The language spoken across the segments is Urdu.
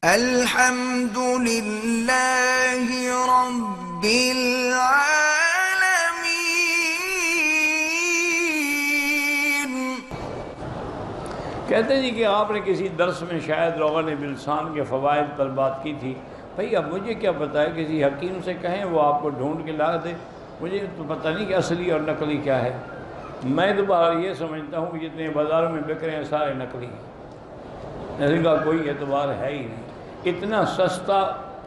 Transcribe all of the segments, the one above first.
الحمد للہ رب العالمین۔ کہتے ہیں جی کہ آپ نے کسی درس میں شاید روغن بلسان کے فوائد پر بات کی تھی۔ بھئی اب مجھے کیا پتہ ہے، کسی حکیم سے کہیں وہ آپ کو ڈھونڈ کے لا دے، مجھے تو پتہ نہیں کہ اصلی اور نقلی کیا ہے۔ میں تو بہر یہ سمجھتا ہوں کہ جتنے بازاروں میں بک رہے ہیں سارے نقلی ہیں، ان کا کوئی اعتبار ہے ہی نہیں۔ اتنا سستا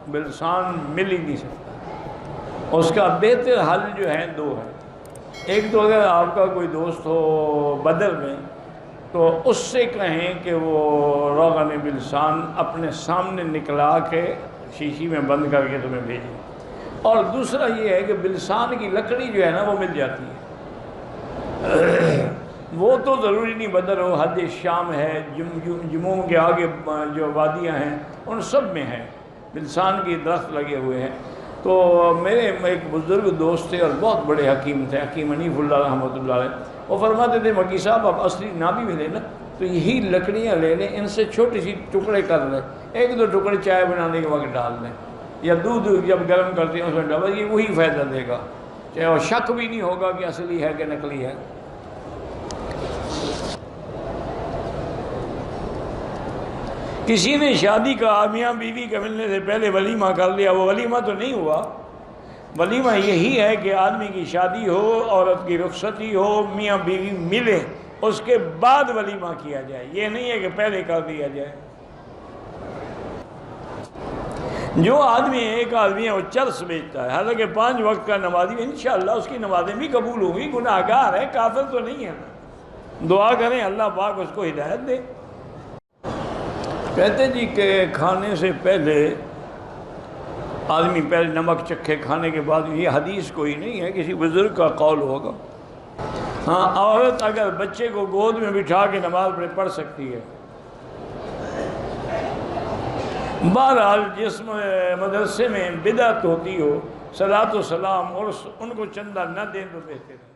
بلسان مل ہی نہیں سکتا۔ اس کا بہتر حل جو ہے دو ہے۔ ایک تو اگر آپ کا کوئی دوست ہو بدر میں تو اس سے کہیں کہ وہ روغن بلسان اپنے سامنے نکلا کے شیشی میں بند کر کے تمہیں بھیجیں۔ اور دوسرا یہ ہے کہ بلسان کی لکڑی جو ہے نا وہ مل جاتی ہے، وہ تو ضروری نہیں بدر ہو، حد شام ہے، جموں کے آگے جو وادیاں ہیں ان سب میں ہیں بلسان کی درخت لگے ہوئے ہیں۔ تو میرے ایک بزرگ دوست تھے اور بہت بڑے حکیم تھے، حکیم حنیف اللہ رحمۃ اللہ علیہ، وہ فرماتے تھے مکی صاحب آپ اصلی نہ بھی ملے نا تو یہی لکڑیاں لے لیں، ان سے چھوٹی سی ٹکڑے کر لیں، ایک دو ٹکڑے چائے بنانے کے وقت ڈال دیں یا دودھ جب گرم کرتے ہیں اس میں ڈال، یہ وہی فائدہ دے گا، اور شک بھی نہیں ہوگا کہ اصلی ہے کہ نقلی ہے۔ کسی نے شادی کا میاں بیوی کے ملنے سے پہلے ولیمہ کر لیا، وہ ولیمہ تو نہیں ہوا۔ ولیمہ یہی ہے کہ آدمی کی شادی ہو، عورت کی رخصتی ہو، میاں بیوی ملے، اس کے بعد ولیمہ کیا جائے، یہ نہیں ہے کہ پہلے کر دیا جائے۔ جو آدمی ایک آدمی ہے وہ چرس بیچتا ہے، حالانکہ 5 وقت کا نمازی، انشاءاللہ اس کی نمازیں بھی قبول ہوں گی، گناہگار ہے، کافر تو نہیں ہے۔ دعا کریں اللہ پاک اس کو ہدایت دے۔ کہتے جی کہ کھانے سے پہلے آدمی پہلے نمک چکھے، کھانے کے بعد، یہ حدیث کوئی نہیں ہے، کسی بزرگ کا قول ہوگا۔ ہاں، عورت اگر بچے کو گود میں بٹھا کے نماز پڑھ سکتی ہے۔ بہرحال جس مدرسے میں بدعت ہوتی ہو، صلاۃ و سلام اور ان کو چندہ نہ دیں تو بہتر ہے۔